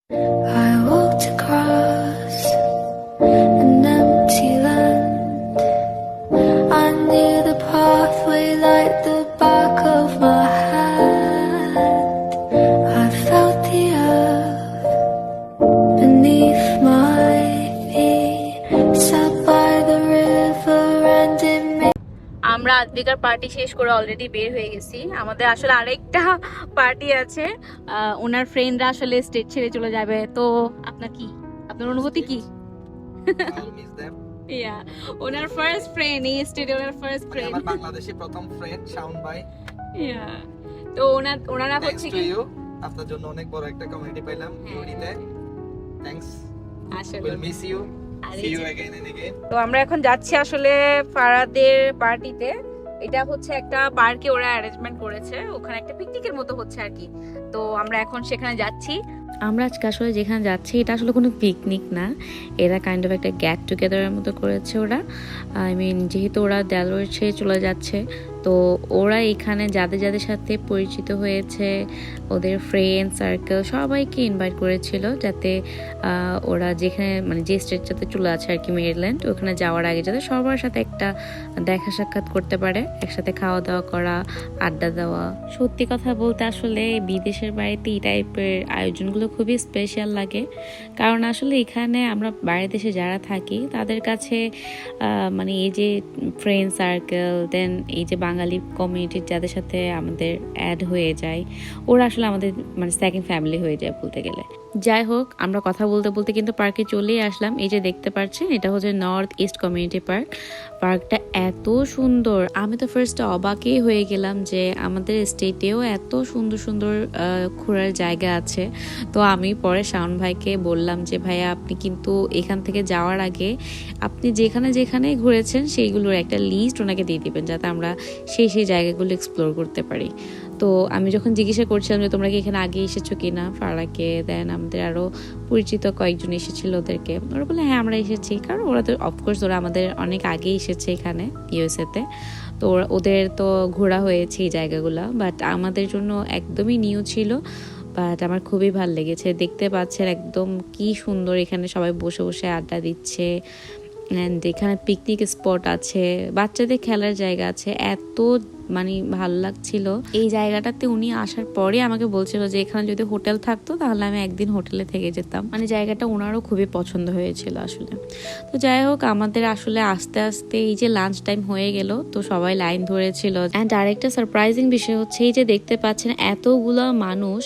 I walked across an empty land. I knew the pathway like the back of my hand. I felt the earth beneath my feet. Sat by the river and it made আমরা আজকের party শেষ করে already বের হয়ে গেছি। আমাদের আসলে আরেকটা পার্টি আছে, ওনার ফ্রেন্ডরা আসলে স্টেট ছেড়ে চলে যাবে। তো আপনার অনুভূতি কি? ইয়া, ওনার ফার্স্ট ফ্রেন্ড, এই স্টেটে ওনার ফার্স্ট ফ্রেন্ড, আমার বাংলাদেশি প্রথম ফ্রেন্ড শাওন ভাই। ইয়া, তো ওনারা হচ্ছে কি আপনার জন্য অনেক বড় একটা কমিউনিটি পাইলাম ইউনিতে। থ্যাঙ্কস, আসলে will miss you, see you again and again. তো আমরা এখন যাচ্ছি আসলে ফারাদের পার্টিতে। এটা হচ্ছে একটা পার্কে ওরা অ্যারেঞ্জমেন্ট করেছে, ওখানে একটা পিকনিকের মতো হচ্ছে আর কি। তো আমরা এখন সেখানে যাচ্ছি। আমরা আজকে আসলে যেখানে যাচ্ছি এটা আসলে কোনো পিকনিক না, এরা কাইন্ড অফ একটা গেট টুগেদারের মতো করেছে ওরা। আই মিন যেহেতু ওরা দেলোয়ার ছেড়ে চলে যাচ্ছে, তো ওরা এখানে যাদের যাদের সাথে পরিচিত হয়েছে, ওদের ফ্রেন্ড সার্কেল সবাইকে ইনভাইট করেছিল, যাতে ওরা যেখানে মানে যে স্টেটটাতে চলে আছে আর কি মেরিল্যান্ড, ওখানে যাওয়ার আগে যাতে সবার সাথে একটা দেখা সাক্ষাৎ করতে পারে, একসাথে খাওয়া দাওয়া করা, আড্ডা দেওয়া। সত্যি কথা বলতে আসলে বিদেশের বাড়িতে এই টাইপের আয়োজনগুলো খুবই স্পেশাল লাগে, কারণ আসলে এখানে আমরা বাইরের দেশে যারা থাকি তাদের কাছে মানে এই যে ফ্রেন্ড সার্কেল, দেন এই যে বাঙালি কমিউনিটির যাদের সাথে আমাদের অ্যাড হয়ে যায়, ওরা আসলে আমাদের মানে সেকেন্ড ফ্যামিলি হয়ে যায় বলতে গেলে। যাই হোক, আমরা কথা বলতে বলতে কিন্তু পার্কে চলেই আসলাম। এই যে দেখতে পাচ্ছেন, এটা হচ্ছে নর্থ ইস্ট কমিউনিটি পার্ক। পার্কটা এত সুন্দর, আমি তো ফার্স্টে অবাকই হয়ে গেলাম যে আমাদের স্টেটেও এত সুন্দর সুন্দর ঘোরার জায়গা আছে। তো আমি পরে শাওন ভাইকে বললাম যে ভাইয়া, আপনি কিন্তু এখান থেকে যাওয়ার আগে আপনি যেখানে যেখানে ঘুরেছেন সেইগুলোর একটা লিস্ট ওনাকে দিয়ে দিবেন, যাতে আমরা সেই জায়গাগুলো এক্সপ্লোর করতে পারি। তো আমি যখন জিজ্ঞাসা করছিলাম যে তোমরা কি এখানে আগে এসেছো কিনা, ফারাকে, দেন আমাদের আরো পরিচিত কয়েকজন এসেছিল, ওদেরকে ওরা বলে হ্যাঁ আমরা এসেছি, কারণ ওরা তো অফকোর্স ওরা আমাদের অনেক আগে এসেছে এখানে ইউএসএতে। তো ওদের তো ঘোরা হয়েছে এই জায়গাগুলো, বাট আমাদের জন্য একদমই নিউ ছিল। বাট আমার খুবই ভালো লেগেছে। দেখতে পাচ্ছেন একদম কি সুন্দর, এখানে সবাই বসে বসে আড্ডা দিচ্ছে, অ্যান্ড এখানে পিকনিক স্পট আছে, বাচ্চাদের খেলার জায়গা আছে, এত মানে ভালো লাগছিল এই জায়গাটাতে। উনি আসার পরে আমাকে বলছিল যে এখানে যদি হোটেল থাকতো তাহলে আমি একদিন হোটেলে থেকে যেতাম, মানে জায়গাটা ওনারও খুবই পছন্দ হয়েছিল আসলে। তো যাই হোক, আমাদের আসলে আস্তে আস্তে এই যে লাঞ্চ টাইম হয়ে গেল, তো সবাই লাইন ধরেছিল। অ্যান্ড আরেকটা সারপ্রাইজিং বিষয় হচ্ছে, এই যে দেখতে পাচ্ছেন এতগুলো মানুষ,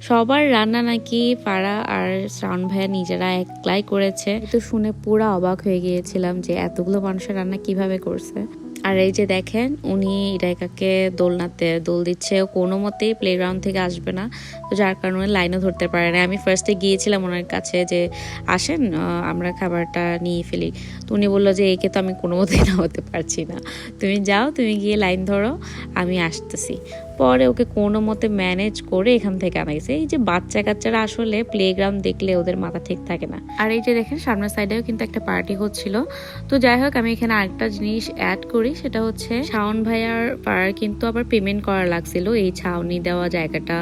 সবার রান্না নাকি ফারা আর শাওন ভাইয়া নিজেরা একলাই করেছে। তো শুনে পুরো অবাক হয়ে গিয়েছিলাম যে এতগুলো মানুষের রান্না কিভাবে করছে। আর এই যে দেখেন, উনি ইরাইকাকে দোলনাতে দোল দিচ্ছে, ও কোনো মতেই প্লেগ্রাউন্ড থেকে আসবে না, তো যার কারণে লাইনও ধরতে পারে না। আমি ফার্স্টে গিয়েছিলাম ওনার কাছে যে আসেন আমরা খাবারটা নিয়ে ফেলি, তো উনি বললো যে একে তো আমি কোনো মতেই নামাতে পারছি না, তুমি যাও, তুমি গিয়ে লাইন ধরো, আমি আসতেছি। পরে ওকে কোনো মতে ম্যানেজ করে এখান থেকে আনা গেছে। এই যে বাচ্চা কাচ্চারা আসলে প্লেগ্রাউন্ড দেখলে ওদের মাথা ঠিক থাকে না। আর এই যে দেখেন সামনের সাইডেও কিন্তু একটা পার্টি হচ্ছিল। তো যাই হোক, আমি এখানে আরেকটা জিনিস অ্যাড করি, সেটা হচ্ছে শাওন ভাইয়ার পাড়ার কিন্তু আবার পেমেন্ট করা লাগছিল এই ছাউনি দেওয়া জায়গাটা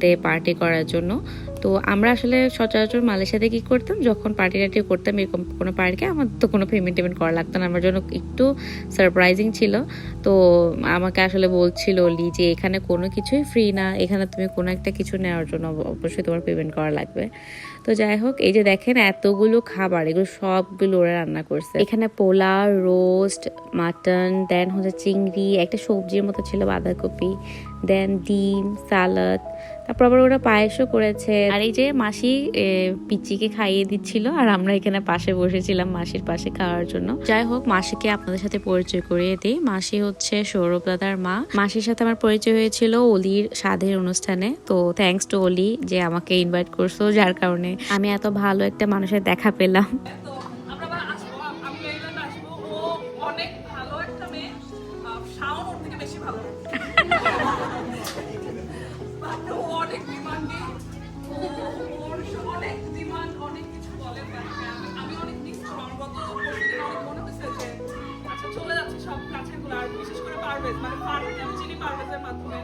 তে পার্টি করার জন্য। তো আমরা আসলে সচরাচর মালয়েশিয়াতে কি করতাম, যখন পার্টি টার্টি করতাম এরকম কোনো পার্কে, আমার তো কোনো পেমেন্ট করা লাগতো না। আমার জন্য একটু সারপ্রাইজিং ছিল। তো আমাকে আসলে বলছিল যে এখানে কোনো কিছুই ফ্রি না, এখানে তুমি কোনো একটা কিছু নেওয়ার জন্য অবশ্যই তোমার পেমেন্ট করা লাগবে। তো যাই হোক, এই যে দেখেন এতগুলো খাবার, এগুলো সবগুলো ওরা রান্না করছে। এখানে পোলাও, রোস্ট, মাটন, দেন হচ্ছে চিংড়ি, একটা সবজির মতো ছিল বাঁধাকপি, দেন ডিম, সালাদ, তারপর আবার ওরা পায়েসও করেছে। আর এই যে মাসি পিচিকে খাইয়ে দিচ্ছিল, আর আমরা এখানে পাশে বসেছিলাম মাসির পাশে খাওয়ার জন্য। যাই হোক, মাসিকে আপনাদের সাথে পরিচয় করিয়ে দিই। মাসি হচ্ছে সৌরভ দাদার মা। মাসির সাথে আমার পরিচয় হয়েছিল অলির স্বাদের অনুষ্ঠানে। তো থ্যাঙ্কস টু অলি যে আমাকে ইনভাইট করছো, যার কারণে আমি এত ভালো একটা মানুষের দেখা পেলাম। মানে ফারহাকে আমি চিনি পারভেজের মাধ্যমে,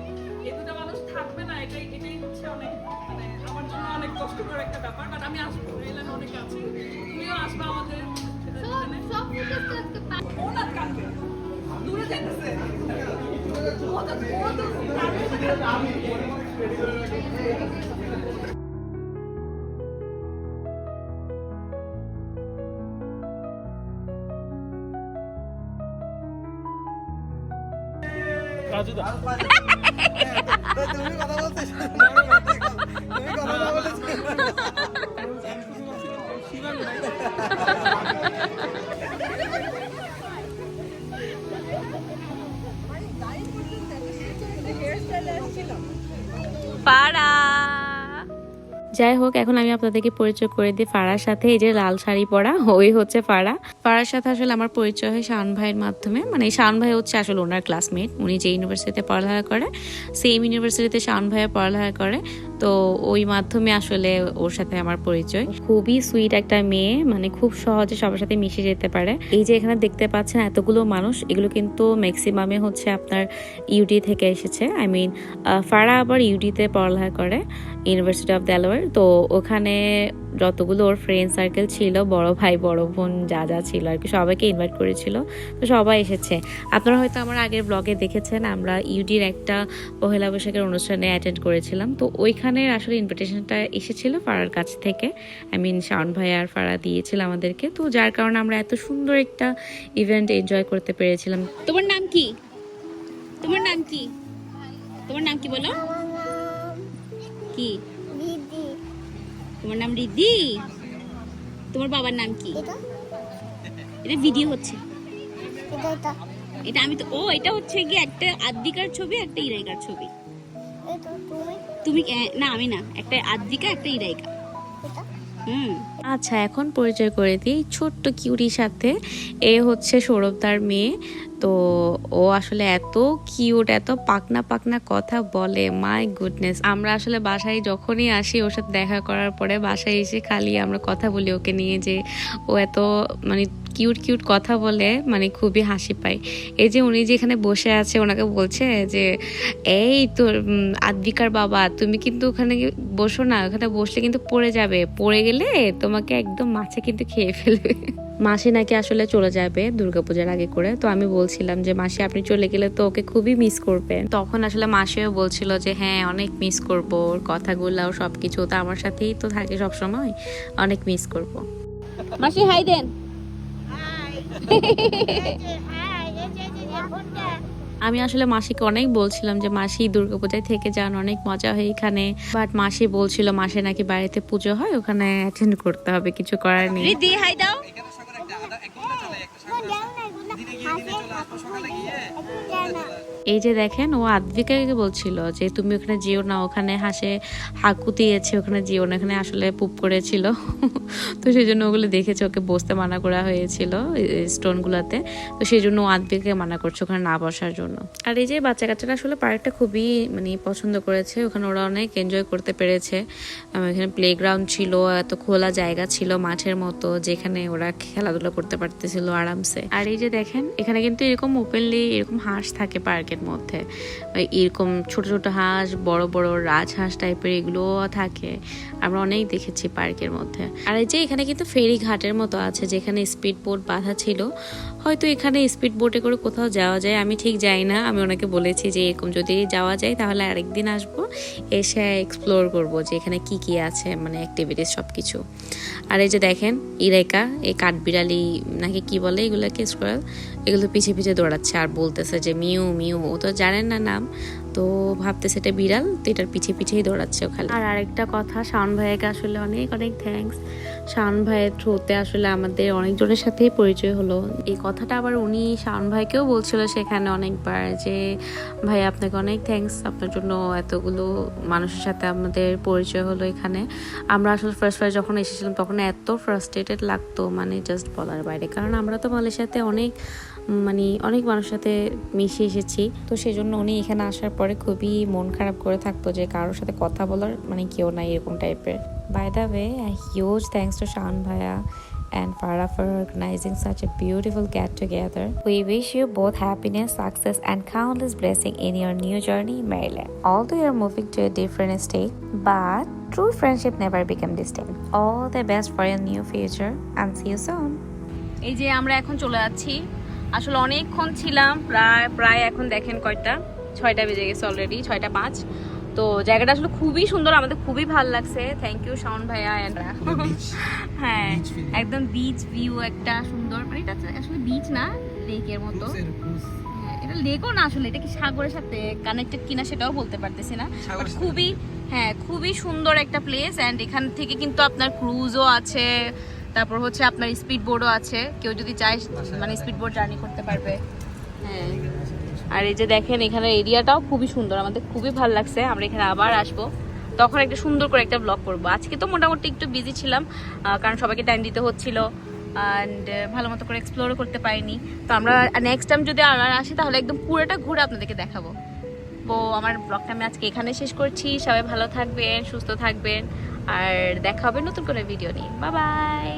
এই দুটো মানুষ থাকবে না, এটাই হচ্ছে অনেক, মানে আমার জন্য অনেক কষ্ট করে করার একটা ব্যাপার, বাট আমি আসবো, এলানে অনেকে আছে, তুমিও আসবে আমাদের এখানে। ও না কাঁদবে, দূরে যাইতেছে। তুমি কথা বলতেছ তুমি কথা বলতেছ ফারা। যাই হোক, এখন আমি আপনাদেরকে পরিচয় করে দিই ফারার সাথে। এই যে লাল শাড়ি পরা, ওই হচ্ছে ফারা। ফারার সাথে আসলে আমার পরিচয় হয় শাওন ভাইয়ের মাধ্যমে। মানে শাওন ভাই হচ্ছে আসলে ওনার ক্লাসমেট, উনি যে ইউনিভার্সিটিতে পড়ালেখা করে সেম ইউনিভার্সিটিতে শাওন ভাইয়া পড়ালেখা করে। তো ওই মাধ্যমে আসলে ওর সাথে আমার পরিচয়। খুবই সুইট একটা মেয়ে, মানে খুব সহজে সবার সাথে মিশে যেতে পারে। এই যে এখানে দেখতে পাচ্ছেন এতগুলো মানুষ, এগুলো কিন্তু ম্যাক্সিমামে হচ্ছে আপনার ইউডি থেকে এসেছে। আই মিন ফারা আবার ইউডিতে পড়ালেখা করে, ইউনিভার্সিটি অফ দেলোয়ার। তো ওখানে যতগুলো ওর ফ্রেন্ড সার্কেল ছিল, বড় ভাই বড় বোন যা যা ছিল আর কি, সবাইকে ইনভাইট করেছিল। তো সবাই এসেছে। আপনারা হয়তো আমার আগের ব্লগে দেখেছেন, আমরা ইউডির একটা পহেলা বৈশাখের অনুষ্ঠানে অ্যাটেন্ড করেছিলাম। তো ওইখানে আসলে ইনভিটেশনটা এসেছিল ফারার কাছ থেকে। আই মিন শাওন ভাই আর ফারা দিয়েছিল আমাদেরকে। তো যার কারণে আমরা এত সুন্দর একটা ইভেন্ট এনজয় করতে পেরেছিলাম। তোমার নাম কি? তোমার নাম কি? তোমার নাম কি বলো? কি? তোমার নাম রিদ্ধি? তোমার বাবার নাম কি? এটা ভিডিও হচ্ছে। এটা আমি তো, ও এটা হচ্ছে কি একটা আদ্রিকার ছবি, একটা ইরাইকার ছবি। তুমি না, আমি না, একটা আদ্রিকা একটা ইরাইকা। আচ্ছা, এখন পরিচয় করে দিই ছোট্ট কিউরির সাথে। এ হচ্ছে সৌরভদার মেয়ে। তো ও আসলে এত কিউট, এত পাকনা পাকনা কথা বলে, মাই গুডনেস। আমরা আসলে বাসায় যখনই আসি ওর সাথে দেখা করার পরে বাসায় এসে খালি আমরা কথা বলি ওকে নিয়ে, যে ও এত মানে কিউট কিউট কথা বলে, মানে খুবই হাসি পায়। এই যে উনি যেখানে বসে আছে, ওনাকে বলছে যে এই তোর আদ্রিকার বাবা, তুমি কিন্তু ওখানে বসো না, ওখানে বসলে কিন্তু পড়ে যাবে, পড়ে গেলে তোমাকে একদম মাছে কিন্তু খেয়ে ফেলবে। মাসি নাকি আসলে চলে যাবে দুর্গাপূজার আগে করে। তো আমি বলছিলাম যে মাসি আপনি চলে গেলে তো ওকে খুবই মিস করবেন। তখন আসলে মাসিও বলছিল যে হ্যাঁ অনেক মিস করব, ওর কথাগুলো সবকিছু তো আমার সাথেই তো থাকে সবসময়, অনেক মিস করব। মাসি হাই দেন। আমি আসলে মাসিকে অনেক বলছিলাম যে মাসি দুর্গাপূজায় থেকে যান, অনেক মজা হয় এখানে। বাট মাসি বলছিল মাসে নাকি বাড়িতে পুজো হয়, ওখানে অ্যাটেন্ড করতে হবে, কিছু করার নেই। রিদ্ধি হাই দাও। এই যে দেখেন, ও আদ্রিকাকে বলছিল যে তুমি ওখানে যেও না, ওখানে হাসে হাঁকু দিয়েছে, ওখানে যেও না, এখানে আসলে পুপ করেছিল। তো সেই জন্য ওগুলো দেখেছে, ওকে বসতে মানা করা হয়েছিল স্টোনগুলোতে। তো সেই জন্য ও আদ্রিকাকে মানা করছে ওখানে না বসার জন্য। আর এই যে বাচ্চা কাচ্চারা আসলে পার্কটা খুবই মানে পছন্দ করেছে, ওখানে ওরা অনেক এনজয় করতে পেরেছে। এখানে প্লেগ্রাউন্ড ছিল, এত খোলা জায়গা ছিল মাঠের মতো, যেখানে ওরা খেলাধুলা করতে পারতেছিল আরামসে। আর এই যে দেখেন, এখানে কিন্তু এরকম ওপেনলি এরকম হাঁস থাকে পার্কের মধ্যে, এরকম ছোট ছোট হাঁস, বড় বড় রাজহাঁস টাইপের এগুলো থাকে, আমরা অনেক দেখেছি পার্কের মধ্যে। আর এই যে এখানে কিন্তু ফেরি ঘাটের মতো আছে, যেখানে স্পিড বোট বাঁধা ছিল। হয়তো এখানে স্পিড বোটে করে কোথাও যাওয়া যায়, আমি ঠিক যাই না। আমি ওনাকে বলেছি যে এরকম যদি যাওয়া যায় তাহলে আরেকদিন আসবো, এসে এক্সপ্লোর করবো যে এখানে কি কি আছে, মানে অ্যাক্টিভিটিস সবকিছু। আর এই যে দেখেন ইরাইকা, এই কাঠবিড়ালি নাকি কি বলে এগুলোকে, স্কোয়াল, এগুলো পিছে পিছে দৌড়াচ্ছে আর বলতেছে যে মিউ মিউ। ও তো জানেন না নাম, তো ভাবতেছে এটা বিড়াল, তো এটার পিছে পিছেই দৌড়াচ্ছে ওখানে। আর আরেকটা কথা, শাওন ভাইয়াকে আসলে অনেক অনেক থ্যাঙ্কস। শাওন ভাইয়ের থ্রুতে আসলে আমাদের অনেকজনের সাথেই পরিচয় হলো। এই কথাটা আবার উনি শাওন ভাইকেও বলছিল সেখানে অনেকবার, যে ভাই আপনাকে অনেক থ্যাঙ্কস, আপনার জন্য এতগুলো মানুষের সাথে আমাদের পরিচয় হলো এখানে। আমরা আসলে ফার্স্ট যখন এসেছিলাম তখন এত ফ্রাস্ট্রেটেড লাগতো, মানে জাস্ট বলার বাইরে। কারণ আমরা তো মালয়েশিয়াতে অনেক মানুষের সাথে মিশে এসেছি, তো সেই জন্য উনি এখানে আসার পরে খুবই মন খারাপ করে থাকতো যে কারোর সাথে কথা বলার মানে কেউ নাই এরকম টাইপের। By the way, huge thanks to Shaon ভাইয়া। and Farah for organizing such a beautiful get together. We wish you both happiness, success, and countless blessing in your new journey in Maryland. Although you're moving to a different state, but true friendship never become distant. All the best for your new future and see you soon. এই যে আমরা এখন চলে যাচ্ছি, আসলে অনেকক্ষণ ছিলাম, প্রায় এখন দেখেন কয়টা, 6টা বেজে গেছে অলরেডি, 6:05। তো জায়গাটা আসলে খুবই সুন্দর, আমাদের খুবই ভালো লাগছে। থ্যাংক ইউ শাওন ভাইয়া এন্ড হ্যাঁ একদম বিচ ভিউ একটা সুন্দর, মানে এটা আসলে বিচ না, লেকের মতো। এটা লেকও না আসলে, এটা কি সাগরের সাথে কানেক্টেড কিনা সেটাও বলতে পারতেছি না, বাট খুবই খুবই সুন্দর একটা প্লেস। এন্ড এখান থেকে কিন্তু আপনার ক্রুজও আছে, তারপর হচ্ছে আপনার স্পিড বোর্ডও আছে, কেউ যদি চায় মানে স্পিড বোর্ড জার্নি করতে পারবে। হ্যাঁ, আর এই যে দেখেন এখানে এরিয়াটাও খুবই সুন্দর, আমাদের খুবই ভালো লাগছে। আমরা এখানে আবার আসবো, তখন একটা সুন্দর করে একটা ব্লগ করবো। আজকে তো মোটামুটি একটু বিজি ছিলাম, কারণ সবাইকে টাইম দিতে হচ্ছিল অ্যান্ড ভালো মতো করে এক্সপ্লোরও করতে পারিনি। তো আমরা নেক্সট টাইম যদি আবার আসি তাহলে একদম পুরোটা ঘুরে আপনাদেরকে দেখাবো। তো আমার ব্লগটা আমি আজকে এখানে শেষ করছি। সবাই ভালো থাকবেন, সুস্থ থাকবেন, আর দেখা হবে নতুন করে ভিডিও নিয়ে। Bye bye.